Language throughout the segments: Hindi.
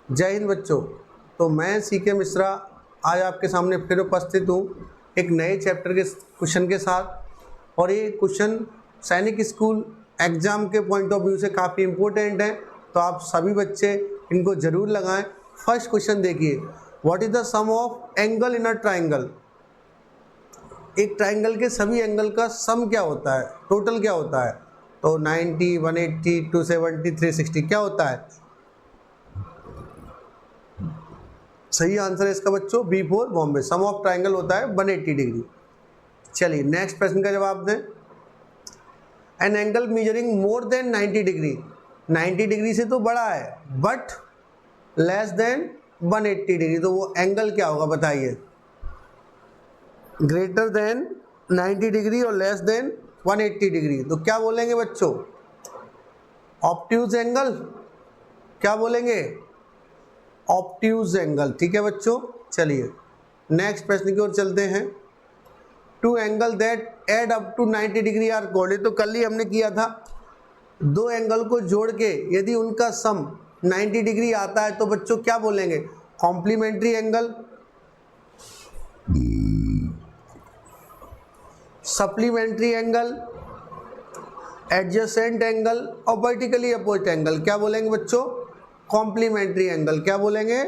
जय हिंद बच्चों। तो मैं सीके मिश्रा आज आपके सामने फिर उपस्थित हूँ एक नए चैप्टर के क्वेश्चन के साथ। और ये क्वेश्चन सैनिक स्कूल एग्ज़ाम के पॉइंट ऑफ व्यू से काफ़ी इम्पोर्टेंट है, तो आप सभी बच्चे इनको ज़रूर लगाएं। फर्स्ट क्वेश्चन देखिए, what is the sum of angle in a triangle. एक ट्राइंगल के सभी एंगल का सम क्या होता है, टोटल क्या होता है। तो 90, 180, 270, 360 क्या होता है। सही आंसर है इसका बच्चों B4 Bombay. Some of triangle होता है 180 डिग्री। चलिए नेक्स्ट प्रश्न का जवाब दें। An angle measuring more than 90 degree, 90 degree से तो बड़ा है बट लेस देन 180 डिग्री, तो वो एंगल क्या होगा बताइए। ग्रेटर देन 90 डिग्री और लेस देन 180 डिग्री, तो क्या बोलेंगे बच्चों, ऑब्ट्यूज एंगल। क्या बोलेंगे, ऑब्ट्यूज एंगल। ठीक है बच्चों, चलिए नेक्स्ट प्रश्न की ओर चलते हैं। Two angle that add up to 90 degree are called, तो कल ही हमने किया था, दो एंगल को जोड़ के यदि उनका सम 90 डिग्री आता है तो बच्चों क्या बोलेंगे, complementary angle, supplementary angle, adjacent angle और वर्टिकली अपोजिट एंगल। क्या बोलेंगे बच्चों, कॉम्प्लीमेंट्री एंगल। क्या बोलेंगे,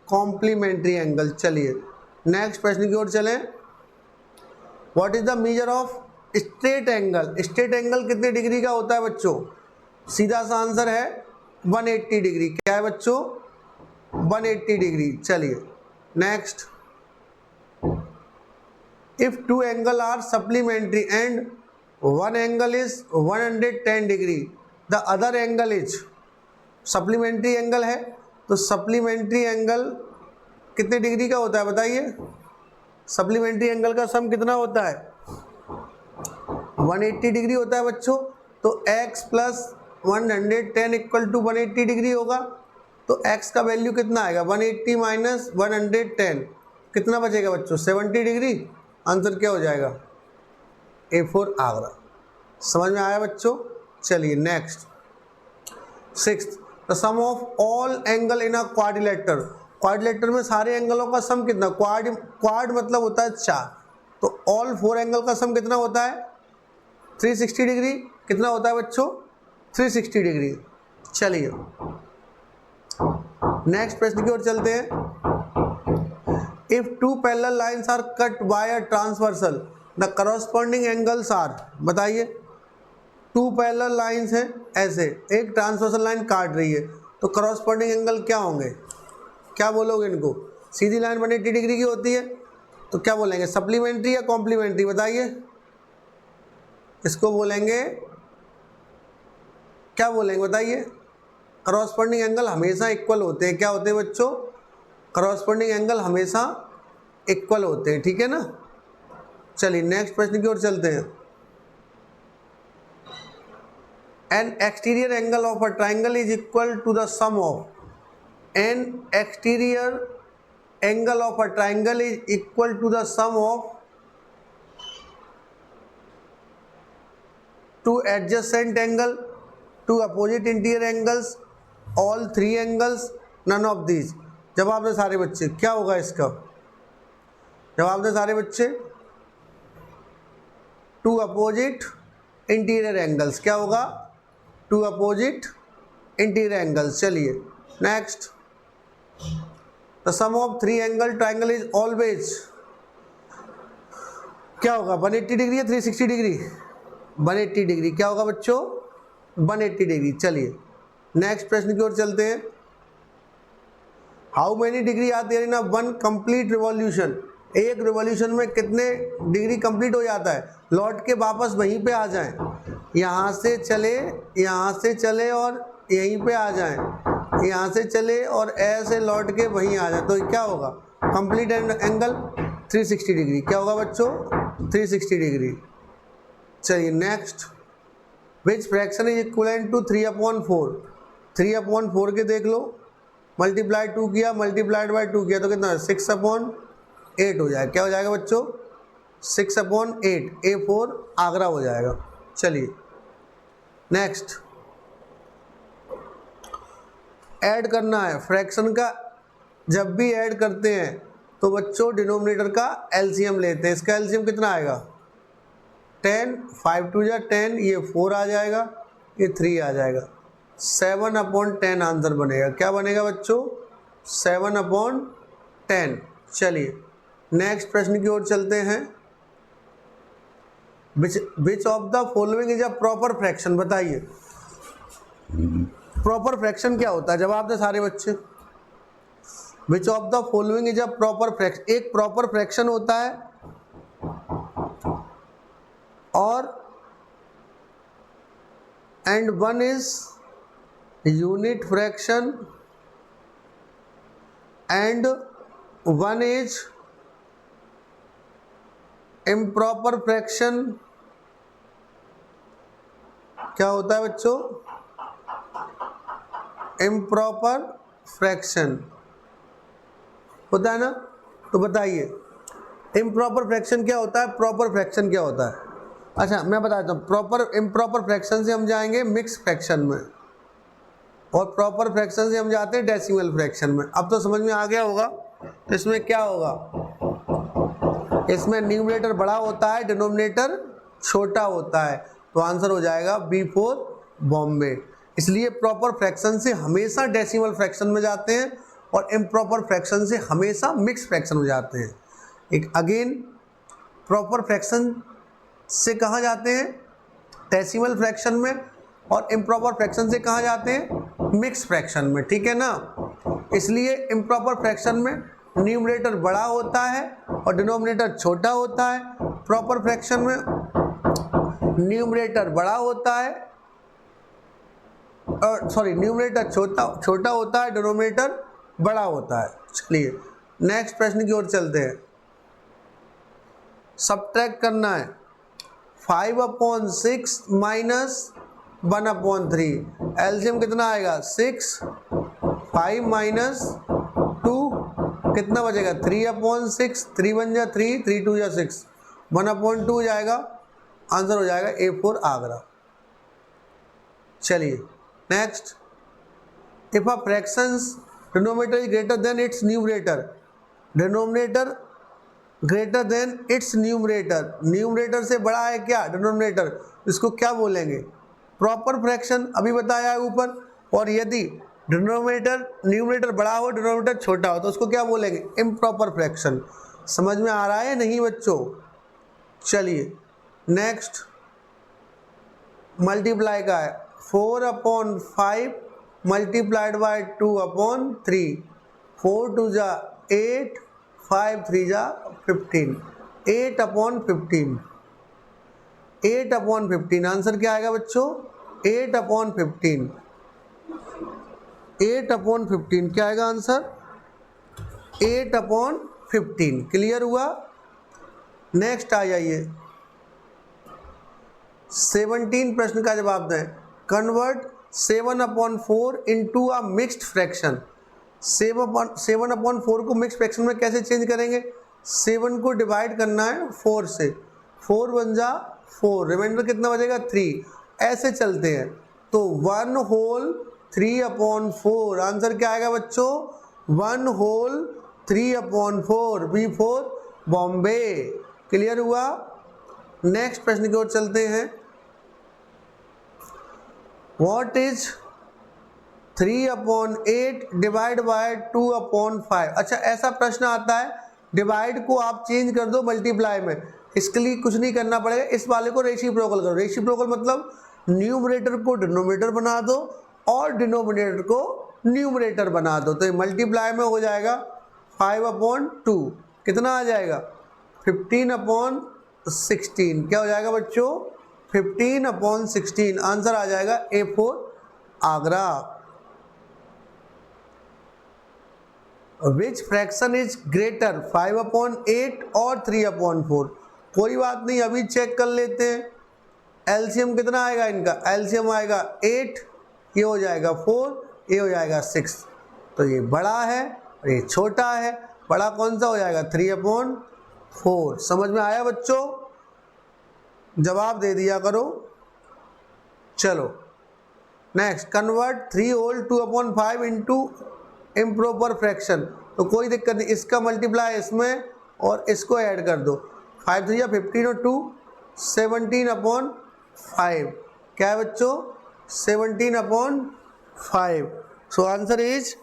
कॉम्प्लीमेंट्री एंगल। चलिए नेक्स्ट प्रश्न की ओर चलें। What is the measure of straight angle. Straight angle कितने डिग्री का होता है बच्चों, सीधा सा आंसर है 180 डिग्री। क्या है बच्चों, 180 डिग्री। चलिए next, if two angle are supplementary and one angle is 110 degree, the other angle is, supplementary angle है तो सप्लीमेंट्री एंगल कितने डिग्री का होता है बताइए। सप्लीमेंट्री एंगल का सम कितना होता है, 180 डिग्री होता है बच्चों। तो x plus 110 equal to 180 degree होगा, तो x का वैल्यू कितना आएगा, 180 माइनस 110 कितना बचेगा बच्चों, 70 डिग्री। आंसर क्या हो जाएगा, A4 आगरा। समझ में आया बच्चों। चलिए next, sixth, the sum of all angle in a quadrilateral. Quadrilateral में सारे एंगलों का सम कितना, क्वाड मतलब होता है 4, तो ऑल 4 एंगल का सम कितना होता है 360 डिग्री। कितना होता है बच्चों, 360 डिग्री। चलिए नेक्स्ट प्रश्न की ओर चलते हैं। If two parallel lines are cut by a transversal, the corresponding angles are, बताइए। टू पैरेलल लाइंस हैं ऐसे, एक ट्रांसवर्सल लाइन काट रही है, तो करस्पॉन्डिंग एंगल क्या होंगे, क्या बोलोगे इनको। सीधी लाइन 180 डिग्री की होती है, तो क्या बोलेंगे, सप्लीमेंट्री या कॉम्प्लीमेंट्री बताइए। इसको बोलेंगे, क्या बोलेंगे बताइए। करस्पॉन्डिंग एंगल हमेशा इक्वल होते हैं। क्या होते हैं बच्चों, करस्पॉन्डिंग एंगल हमेशा इक्वल होते हैं, ठीक है ना। चलिए नेक्स्ट प्रश्न की ओर चलते हैं। An exterior angle of a triangle is equal to the sum of, an exterior angle of a triangle is equal to the sum of two adjacent angle, two opposite interior angles, all 3 angles, none of these. जवाब दें सारे बच्चे, क्या होगा इसका जवाब दें सारे बच्चे, टू अपोजिट इंटीरियर एंगल्स। क्या होगा, टू अपोजिट इंटीरियर एंगल्स। चलिए next, the sum of 3 angle triangle is always, क्या होगा 180 डिग्री या 360 डिग्री, 180 डिग्री। क्या होगा बच्चों, 180 डिग्री। चलिए नेक्स्ट प्रश्न की ओर चलते हैं। How many degree are there in a one complete revolution. एक रिवॉल्यूशन में कितने डिग्री कंप्लीट हो जाता है, लौट के वापस वहीं पे आ जाएं, यहाँ से चले, यहाँ से चले और यहीं पे आ जाएं, यहाँ से चले और ऐसे लौट के वहीं आ जाए, तो क्या होगा, कंप्लीट एंगल 360 डिग्री। क्या होगा बच्चों, 360 डिग्री। चलिए next, which fraction is equivalent to 3/4। 3/4 के देख लो, मल्टीप्लाई 2 किया, मल्टीप्लाइड बाय 2 किया तो कितना, 6/8 हो जाएगा। क्या हो जाएगा बच्चों, 6/8, A4 आगरा हो जाएगा। चलिए नेक्स्ट, ऐड करना है फ्रैक्शन का, जब भी ऐड करते हैं तो बच्चों डिनोमिनेटर का एलसीएम लेते हैं। इसका एलसीएम कितना आएगा 10, 5 2 जा 10, ये 4 आ जाएगा, ये 3 आ जाएगा, 7/10 आंसर बनेगा। क्या बनेगा बच्चों 7/10। चलिए नेक्स्ट प्रश्न की ओर चलते हैं। Which of the following is a proper fraction, बताइए प्रॉपर फ्रैक्शन क्या होता है, जवाब दे सारे बच्चे। Which of the following is a proper fraction, एक प्रॉपर फ्रैक्शन होता है और and one is unit fraction and one is improper fraction. क्या होता है बच्चों इम्प्रॉपर फ्रैक्शन होता है ना। तो बताइए इम्प्रॉपर फ्रैक्शन क्या होता है, प्रॉपर फ्रैक्शन क्या होता है। अच्छा मैं बताता हूँ, प्रॉपर इम्प्रॉपर फ्रैक्शन से हम जाएंगे मिक्स फ्रैक्शन में, और प्रॉपर फ्रैक्शन से हम जाते हैं डेसिमल फ्रैक्शन में। अब तो समझ में आ गया होगा। तो इसमें क्या होगा, इसमें न्यूमरेटर बड़ा होता है, डिनोमिनेटर छोटा होता है, तो आंसर हो जाएगा B4 बॉम्बे। इसलिए प्रॉपर फ्रैक्शन से हमेशा डेसिमल फ्रैक्शन में जाते हैं और इम्प्रॉपर फ्रैक्शन से हमेशा मिक्स फ्रैक्शन में जाते हैं। एक अगेन प्रॉपर फ्रैक्शन से कहाँ जाते हैं डेसिमल फ्रैक्शन में, और इम्प्रॉपर फ्रैक्शन से कहाँ जाते हैं मिक्स फ्रैक्शन में, ठीक है ना। इसलिए इम्प्रॉपर फ्रैक्शन में न्यूमरेटर बड़ा होता है और डिनोमिनेटर छोटा होता है, प्रॉपर फ्रैक्शन में न्यूमरेटर बड़ा होता है और न्यूमरेटर छोटा होता है, डिनोमिनेटर बड़ा होता है। चलिए नेक्स्ट प्रश्न की ओर चलते हैं। सब्ट्रैक्ट करना है 5/6 माइनस 1/3, एलसीएम कितना आएगा 6, 5 माइनस 2 कितना बचेगा 3/6, 3 1 जा 3, 3 2 जा 6, 1/2 हो जाएगा, आंसर हो जाएगा A4 आगरा। चलिए next, if a fractions denominator is greater than it's numerator, denominator greater than it's numerator, numerator से बड़ा है क्या डिनोमिनेटर, इसको क्या बोलेंगे प्रॉपर फ्रैक्शन, अभी बताया है ऊपर। और यदि डिनोमिनेटर न्यूमरेटर बड़ा हो डिनोमिनेटर छोटा हो तो उसको क्या बोलेंगे इम्प्रॉपर फ्रैक्शन। समझ में आ रहा है नहीं बच्चों। चलिए नेक्स्ट मल्टीप्लाई का है 4/5 मल्टीप्लाइड बाय 2/3, 4 2 जा 8, 5 3 जा 15, 8/15, 8/15 आंसर क्या आएगा बच्चों 8/15, 8/15 क्या आएगा आंसर 8/15। क्लियर हुआ। नेक्स्ट आ जाइए 17 प्रश्न का जवाब दें। Convert 7/4 into a mixed fraction, 7/4 को मिक्स फ्रैक्शन में कैसे चेंज करेंगे, 7 को डिवाइड करना है 4 से, 4 1 जा 4, रिमाइंडर कितना बचेगा 3, ऐसे चलते हैं तो 1/3/4 आंसर क्या आएगा बच्चों 1/3/4, B4 बॉम्बे। क्लियर हुआ। नेक्स्ट प्रश्न की ओर चलते हैं। What is 3/8 divide by 2/5। अच्छा ऐसा प्रश्न आता है, डिवाइड को आप चेंज कर दो मल्टीप्लाई में, इसके लिए कुछ नहीं करना पड़ेगा, इस वाले को रेसिप्रोकल करो। रेसिप्रोकल मतलब न्यूमरेटर को डिनोमिनेटर बना दो और डिनोमिनेटर को न्यूमरेटर बना दो, तो ये मल्टीप्लाई में हो जाएगा 5/2, कितना आ जाएगा 15/16, क्या हो जाएगा बच्चों 15/16, आंसर आ जाएगा A4 Agra. Which fraction is greater 5/8 और 3/4, कोई बात नहीं अभी चेक कर लेते हैं। एलसीएम कितना आएगा इनका, एलसीएम आएगा 8, ये हो जाएगा 4, ये हो जाएगा 6, तो ये बड़ा है और ये छोटा है, बड़ा कौन सा हो जाएगा 3/4। समझ में आया बच्चों, जवाब दे दिया करो। चलो next, convert 3 whole 2/5 into improper fraction. तो कोई दिक्कत नहीं, इसका मल्टीप्लाई इसमें और इसको ऐड कर दो। 5 3 15 और 2 17/5। क्या है बच्चों? 17/5। So answer is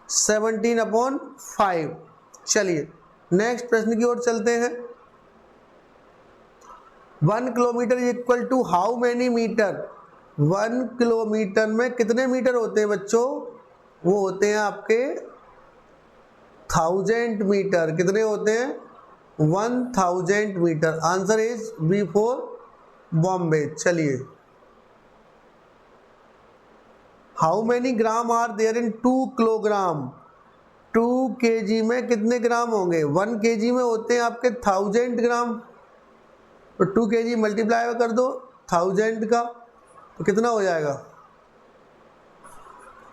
17/5। चलिए नेक्स्ट प्रश्न की ओर चलते हैं। 1 kilometre is equal to how many metre? 1 kilometre में कितने मीटर होते हैं बच्चों? वो होते हैं आपके 1000 मीटर। कितने होते हैं? 1000 metre. Answer is B for Bombay. चलिए, how many gram are there in 2 kilogram? 2 kg में कितने ग्राम होंगे? 1 kg में होते हैं आपके 1000 ग्राम। तो 2 kg मल्टीप्लाई कर दो 1000 का, तो कितना हो जाएगा?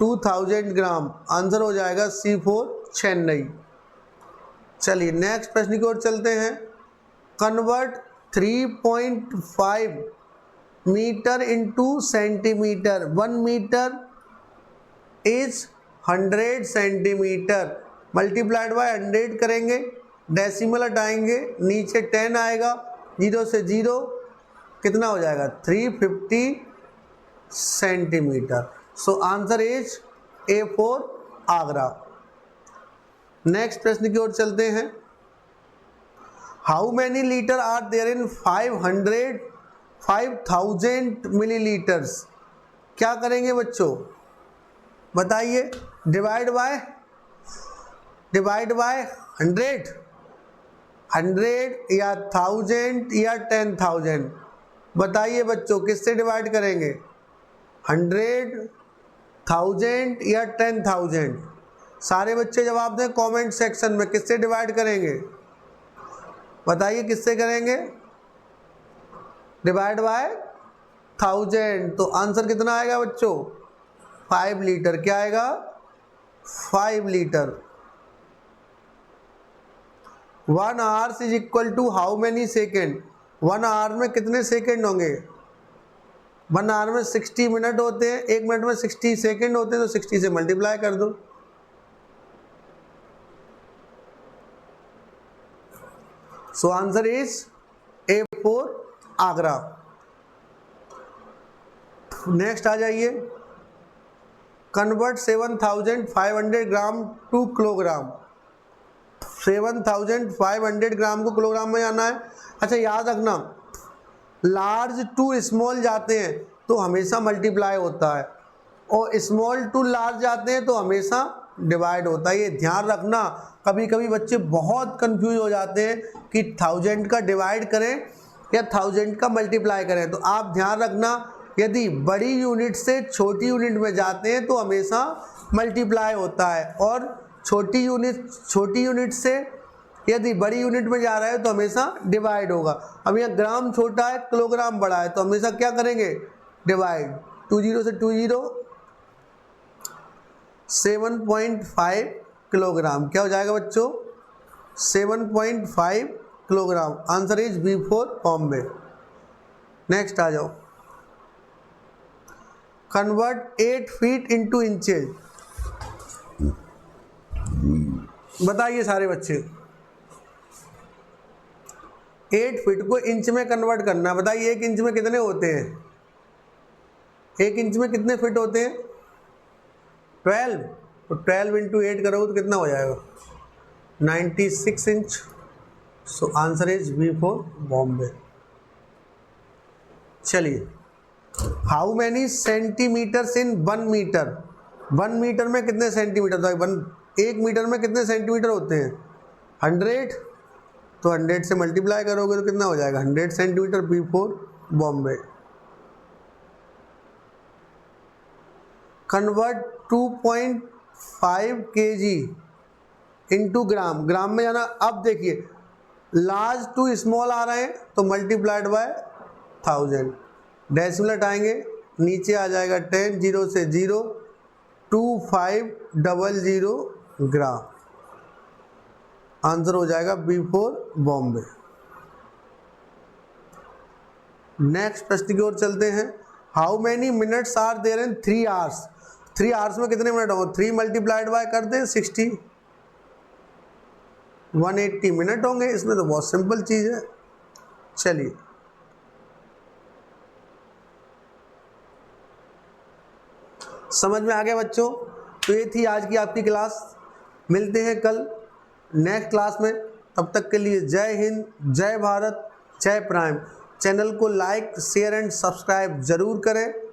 2000 ग्राम। आंसर हो जाएगा C4 चेन्नई। चलिए नेक्स्ट प्रश्न की ओर चलते हैं। Convert 3.5 metre into centimetre. 1 metre is 100 centimetre. Multiplied by 100 करेंगे, डेसिमल हटाएंगे, नीचे 10 आएगा, 0 से 0 कितना हो जाएगा? 350 centimetre. So answer is A for Agra. Next प्रश्न की ओर चलते हैं। How many litre are there in 5000 millilitres? क्या करेंगे बच्चों? बताइए। डिवाइड बाय 100 या 1000 या 10,000? बताइए बच्चों, किससे डिवाइड करेंगे? 100, 1000 या 10,000? सारे बच्चे जवाब दें कमेंट सेक्शन में। किससे डिवाइड करेंगे? बताइए किससे करेंगे? Divide by 1000। तो आंसर कितना आएगा बच्चों? 5 लीटर। क्या आएगा? 5 litre. 1 hours is equal to how many second? 1 hour में कितने सेकेंड होंगे? 1 आवर में 60 मिनट होते हैं, 1 मिनट में 60 सेकेंड होते हैं, तो 60 से मल्टीप्लाई कर दो। So answer is A for Agra. Next आ जाइए। Convert 7500 gram to kilogram. 7500 gram को किलोग्राम में जाना है। अच्छा याद रखना, लार्ज टू स्मॉल जाते हैं तो हमेशा मल्टीप्लाई होता है, और स्मॉल टू लार्ज जाते हैं तो हमेशा डिवाइड होता है। ये ध्यान रखना। कभी कभी बच्चे बहुत कंफ्यूज हो जाते हैं कि 1000 का डिवाइड करें या 1000 का मल्टीप्लाई करें। तो आप ध्यान रखना, यदि बड़ी यूनिट से छोटी यूनिट में जाते हैं तो हमेशा मल्टीप्लाई होता है, और छोटी यूनिट से यदि बड़ी यूनिट में जा रहा है तो हमेशा डिवाइड होगा। अब यहाँ ग्राम छोटा है, किलोग्राम बड़ा है, तो हमेशा क्या करेंगे? डिवाइड। 20 से 20, 7.5 किलोग्राम। क्या हो जाएगा बच्चों? 7.5 kilogram. Answer is B for Bombay. Next आ जाओ। Convert 8 feet into inches. बताइए सारे बच्चे, 8 फीट को इंच में कन्वर्ट करना। बताइए 1 इंच में कितने होते हैं? 1 इंच में कितने फीट होते हैं? 12। तो 12 इंटू 8 करोगे तो कितना हो जाएगा? 96 inch. So answer is B for Bombay. चलिए, how many centimetres in 1 metre? 1 metre में कितने सेंटीमीटर? तो 1 मीटर में कितने सेंटीमीटर होते हैं? 100। तो 100 से मल्टीप्लाई करोगे तो कितना हो जाएगा? 100 centimetre. B for Bombay. Convert 2.5 kg into gram. Gram में जाना। अब देखिए, लार्ज टू स्मॉल आ रहे हैं तो मल्टीप्लाइड बाय 1000, डेसिमल हटाएंगे, नीचे आ जाएगा 10, 0 से 0, 2500 ग्राम। आंसर हो जाएगा बी फॉर बॉम्बे। नेक्स्ट प्रश्न की ओर चलते हैं। How many minutes are there in 3 hours, 3 hours में कितने मिनट होंगे, 3 मल्टीप्लाइड बाय कर दें 60, 180 मिनट होंगे। इसमें तो बहुत सिंपल चीज़ है। चलिए समझ में आ गया बच्चों। तो ये थी आज की आपकी क्लास। मिलते हैं कल नेक्स्ट क्लास में। तब तक के लिए जय हिंद, जय भारत, जय प्राइम। चैनल को लाइक, शेयर एंड सब्सक्राइब जरूर करें।